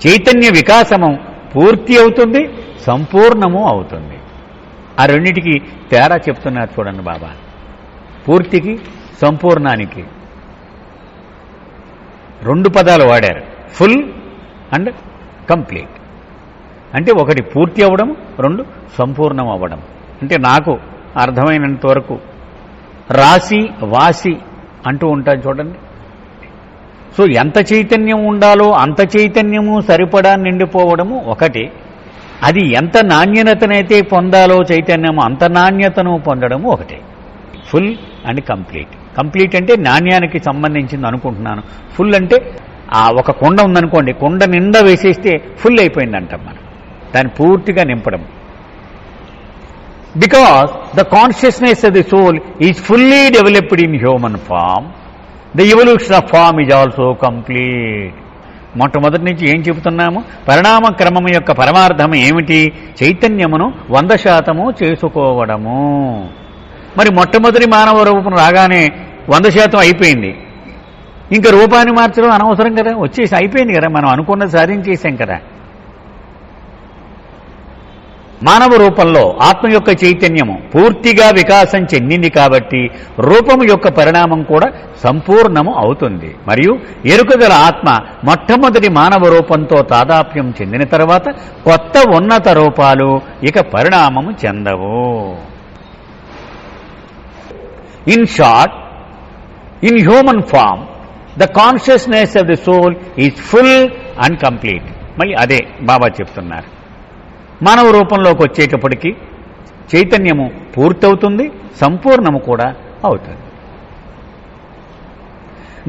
చైతన్య వికాసము పూర్తి అవుతుంది, సంపూర్ణము అవుతుంది. ఆ రెండింటికి తేడా చెప్తున్నారు చూడండి బాబా. పూర్తికి సంపూర్ణానికి 2 పదాలు వాడారు, ఫుల్ అండ్ కంప్లీట్. అంటే ఒకటి పూర్తి అవ్వడం, 2 సంపూర్ణం అవ్వడం. అంటే నాకు అర్థమైనంత వరకు రాసి వాసి అంటూ ఉంటాను చూడండి. సో ఎంత చైతన్యం ఉండాలో అంత చైతన్యము సరిపడా నిండిపోవడము ఒకటి, అది ఎంత నాణ్యతనైతే పొందాలో చైతన్యము అంత నాణ్యతను పొందడము ఒకటే. Full and complete. కంప్లీట్ అంటే నాణ్యానికి సంబంధించింది అనుకుంటున్నాను. ఫుల్ అంటే ఒక కుండ ఉందనుకోండి, కుండ నిండా వేసేస్తే ఫుల్ అయిపోయింది అంటాం మనం, దాన్ని పూర్తిగా నింపడం. Because the consciousness of the soul is fully developed in human form, the evolution of form is also complete. మొట్టమొదటి నుంచి ఏం చెబుతున్నాము? పరిణామ క్రమం యొక్క పరమార్థం ఏమిటి? చైతన్యమును 100% చేసుకోవడము. మరి మొట్టమొదటి మానవ రూపం రాగానే 100% అయిపోయింది, ఇంకా రూపాన్ని మార్చడం అనవసరం కదా, వచ్చేసి అయిపోయింది కదా, మనం అనుకున్నది సాధించేసాం కదా. మానవ రూపంలో ఆత్మ యొక్క చైతన్యము పూర్తిగా వికాసం చెందింది కాబట్టి రూపము యొక్క పరిణామం కూడా సంపూర్ణము అవుతుంది. మరియు ఎరుకగల ఆత్మ మొట్టమొదటి మానవ రూపంతో తాదాప్యం చెందిన తర్వాత కొత్త ఉన్నత రూపాలు ఇక పరిణామము చెందవు. In short, in human form the consciousness of the soul is full and complete. మళ్ళీ అదే బాబా చెప్తున్నారు. మానవ రూపంలోకి వచ్చేటప్పటికీ చైతన్యము పూర్తవుతుంది, సంపూర్ణము కూడా అవుతుంది.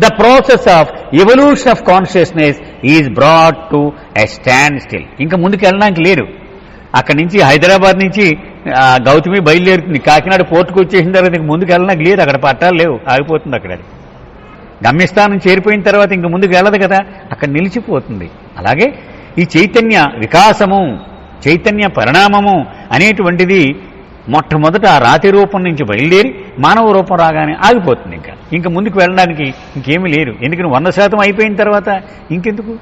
The process of evolution of consciousness is brought to a stand still. ఇంకా ముందుకు వెళ్ళడానికి లేదు. అక్కడి నుంచి హైదరాబాద్ నుంచి గౌతమి బయలుదేరుతుంది, కాకినాడ పోర్టుకు వచ్చేసిన తర్వాత ఇంక ముందుకు వెళ్ళడానికి లేదు, అక్కడ పట్టాలు లేవు, ఆగిపోతుంది అక్కడ. అది గమ్యస్థానం చేరిపోయిన తర్వాత ఇంక ముందుకు వెళ్ళదు కదా, అక్కడ నిలిచిపోతుంది. అలాగే ఈ చైతన్య వికాసము, చైతన్య పరిణామము అనేటువంటిది మొట్టమొదట ఆ రాతి రూపం నుంచి బయలుదేరి మానవ రూపం రాగానే ఆగిపోతుంది. ఇంకా ముందుకు వెళ్ళడానికి ఇంకేమీ లేదు. ఎందుకని 100% అయిపోయిన తర్వాత ఇంకెందుకు?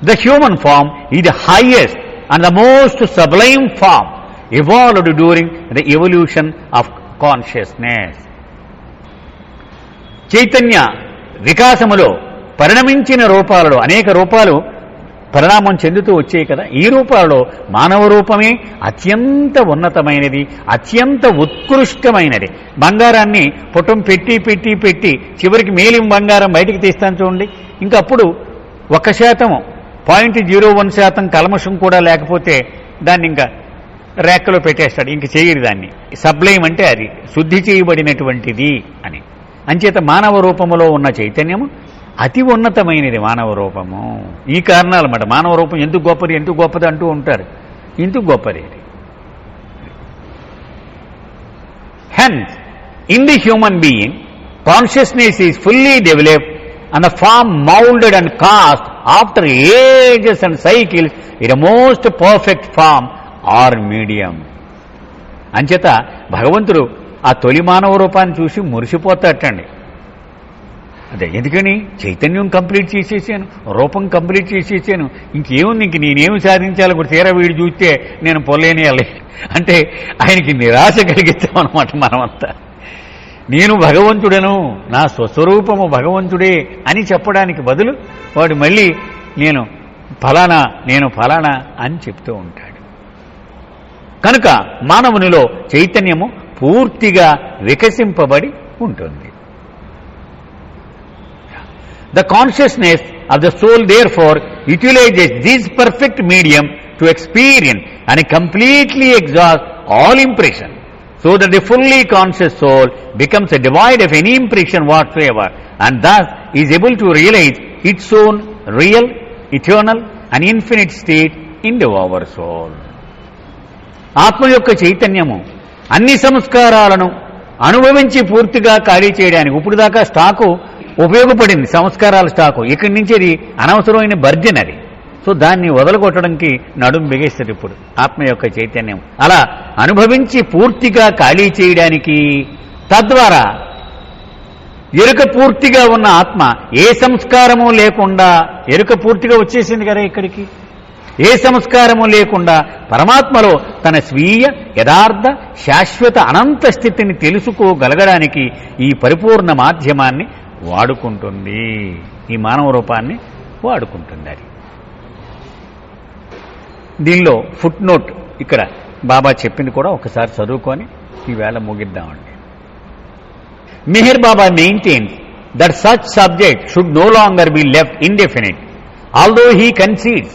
The human form is the highest and the most sublime form evolved during the evolution of consciousness. చైతన్య వికాసములో పరిణమించిన రూపాలలో అనేక రూపాలు పరిణామం చెందుతూ వచ్చాయి కదా. ఈ రూపాలలో మానవ రూపమే అత్యంత ఉన్నతమైనది, అత్యంత ఉత్కృష్టమైనది. బంగారాన్ని పుటం పెట్టి పెట్టి పెట్టి చివరికి మేలిం బంగారం బయటికి తీస్తాను చూడండి, ఇంకప్పుడు 1%, 0.01% కల్మషం కూడా లేకపోతే దాన్ని ఇంకా రేక్కలో పెట్టేస్తాడు, ఇంక చేయరు దాన్ని. సబ్లైమ్ అంటే అది శుద్ధి చేయబడినటువంటిది అని. అంచేత మానవ రూపములో ఉన్న చైతన్యము అతి ఉన్నతమైనది మానవ రూపము. ఈ కారణాలు మాట మానవ రూపం ఎందుకు గొప్పది, ఎందుకు గొప్పది అంటూ ఉంటారు. ఎందుకు గొప్పది? Hence in the human being consciousness is fully developed and the form moulded and cast after ages and cycles in the most perfect form or medium. అంచేత భగవంతుడు ఆ తొలి మానవ రూపాన్ని చూసి మురిసిపోతాటండి. అదే ఎందుకని? చైతన్యం కంప్లీట్ చేసేసాను, రూపం కంప్లీట్ చేసేసాను, ఇంకేముంది, ఇంక నేనేమి సాధించాలి కూడా, తీరా వీడు చూస్తే నేను పొల్లేనియాలి అంటే ఆయనకి నిరాశ కలిగిస్తామన్నమాట. మనమంతా నేను భగవంతుడను, నా స్వస్వరూపము భగవంతుడే అని చెప్పడానికి బదులు వాడు మళ్ళీ నేను ఫలానా అని చెప్తూ ఉంటాడు. కనుక మానవునిలో చైతన్యము పూర్తిగా వికసింపబడి ఉంటుంది. The consciousness of the soul therefore utilizes this perfect medium to experience and completely exhaust all impression, so that the fully conscious soul becomes devoid of any impression whatsoever, and thus is able to realize its own real, eternal and infinite state in the oversoul. ఆత్మ యొక్క చైతన్యము అన్ని సంస్కారాలను అనుభవించి పూర్తిగా ఖాళీ చేయడానికి ఇప్పుడు దాకా స్టాకు ఉపయోగపడింది, సంస్కారాల స్టాకు. ఇక్కడి నుంచి అది అనవసరమైన బర్జన్ అది. సో దాన్ని వదలగొట్టడానికి నడుం బిగేస్తుంది ఇప్పుడు ఆత్మ యొక్క చైతన్యం. అలా అనుభవించి పూర్తిగా ఖాళీ చేయడానికి, తద్వారా ఎరుక పూర్తిగా ఉన్న ఆత్మ ఏ సంస్కారము లేకుండా, ఎరుక పూర్తిగా వచ్చేసింది కదా ఇక్కడికి, ఏ సంస్కారము లేకుండా పరమాత్మలో తన స్వీయ యథార్థ శాశ్వత అనంత స్థితిని తెలుసుకోగలగడానికి ఈ పరిపూర్ణ మాధ్యమాన్ని వాడుకుంటుంది, ఈ మానవ రూపాన్ని వాడుకుంటుంది. అది దీనిలో ఫుట్ నోట్ ఇక్కడ బాబా చెప్పింది కూడా ఒకసారి చదువుకొని ఈవేళ ముగిద్దామండి. Meher Baba maintains that such subject should no longer be left indefinite, although he concedes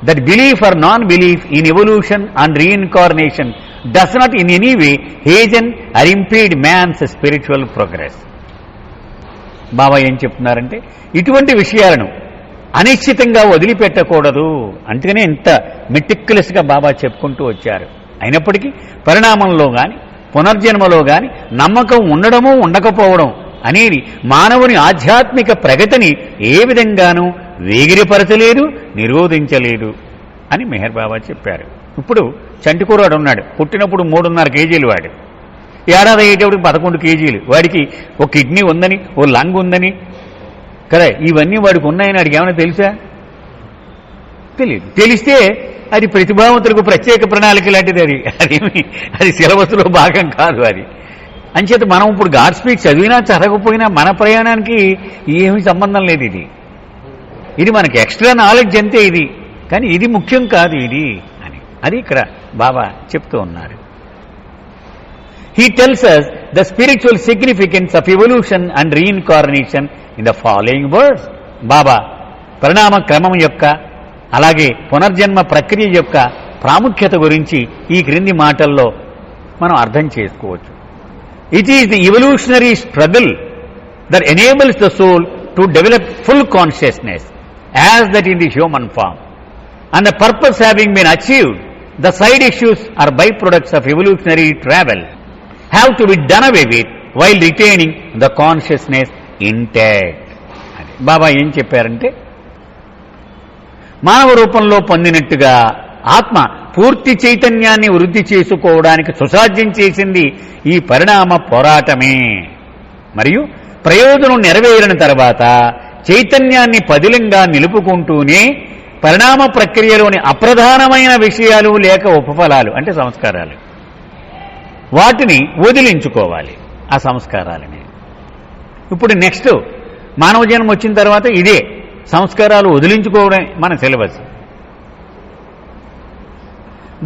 that belief or non-belief in evolution and reincarnation does not in any way hasten or impede man's spiritual progress. బాబా ఏం చెప్తున్నారంటే ఇటువంటి విషయాలను అనిశ్చితంగా వదిలిపెట్టకూడదు. అందుకనే ఇంత మెటిక్యులస్గా బాబా చెప్పుకుంటూ వచ్చారు. అయినప్పటికీ పరిణామంలో కానీ పునర్జన్మలో కానీ నమ్మకం ఉండడము ఉండకపోవడం అనేది మానవుని ఆధ్యాత్మిక ప్రగతిని ఏ విధంగానూ వేగిరపరచలేదు, నిరోధించలేదు అని మెహర్ బాబా చెప్పారు. ఇప్పుడు చంటికూరాడు ఉన్నాడు, పుట్టినప్పుడు 3.5 కేజీలు వాడు, ఏడాది అయ్యేటప్పటికి 11 కేజీలు. వాడికి ఓ కిడ్నీ ఉందని, ఓ లంగ్ ఉందని కదా, ఇవన్నీ వాడికి ఉన్నాయని వాడికి ఏమైనా తెలుసా? తెలియదు. తెలిస్తే అది ప్రతిభావంతులకు ప్రత్యేక ప్రణాళిక లాంటిది. అది సిలబస్లో భాగం కాదు. అది అంచేత మనం ఇప్పుడు గాడ్ స్పీక్ చదివినా చదవకపోయినా మన ప్రయాణానికి ఏమీ సంబంధం లేదు. ఇది మనకి ఎక్స్ట్రా నాలెడ్జ్ అంతే ఇది, కానీ ఇది ముఖ్యం కాదు ఇది అని అది ఇక్కడ బాబా చెప్తూ ఉన్నారు. He tells us the spiritual significance of evolution and reincarnation in the following words. బాబా పరిణామ క్రమం యొక్క అలాగే పునర్జన్మ ప్రక్రియ యొక్క ప్రాముఖ్యత గురించి ఈ క్రింది మాటల్లో మనం అర్థం చేసుకోవచ్చు. It is the evolutionary struggle that enables the soul to develop full consciousness as that in the human form. And the purpose having been achieved, the side issues or byproducts of evolutionary travel have to be done away with while retaining the consciousness intact. బాబా ఏం చెప్పారంటే మానవ రూపంలో పొందినట్టుగా ఆత్మ పూర్తి చైతన్యాన్ని వృద్ధి చేసుకోవడానికి సుసాధ్యం చేసింది ఈ పరిణామ పోరాటమే. మరియు ప్రయోజనం నెరవేరిన తర్వాత చైతన్యాన్ని పదిలంగా నిలుపుకుంటూనే పరిణామ ప్రక్రియలోని అప్రధానమైన విషయాలు లేక ఉపఫలాలు అంటే సంస్కారాలు, వాటిని వదిలించుకోవాలి. ఆ సంస్కారాలని ఇప్పుడు నెక్స్ట్ మానవ జన్మ వచ్చిన తర్వాత ఇదే సంస్కారాలు వదిలించుకోవడం మన syllabus.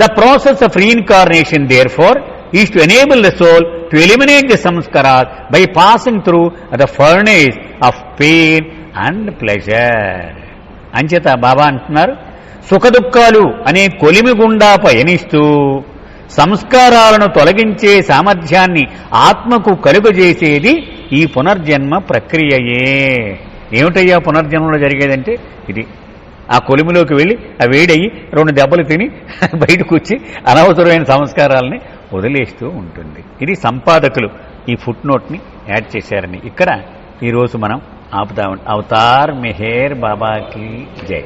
The process of reincarnation therefore is to enable the soul to eliminate the samskaras by passing through the furnace of pain and pleasure. అంచేత బాబా అంటున్నారు, సుఖదుఖాలు అనే కొలిమి గుండా పయనిస్తూ సంస్కారాలను తొలగించే సామర్థ్యాన్ని ఆత్మకు కలుగజేసేది ఈ పునర్జన్మ ప్రక్రియయే. ఏమిటయ్యా పునర్జన్మలో జరిగేదంటే ఇది. ఆ కొలిమిలోకి వెళ్ళి ఆ వేడయ్యి 2 దెబ్బలు తిని బయటకు వచ్చి అనవసరమైన సంస్కారాలని వదిలేస్తూ ఉంటుంది. ఇది సంపాదకులు ఈ ఫుట్ నోట్ని యాడ్ చేశారని ఇక్కడ ఈరోజు మనం ఆపుదామండి. అవతార్ మెహర్ బాబాకి జై.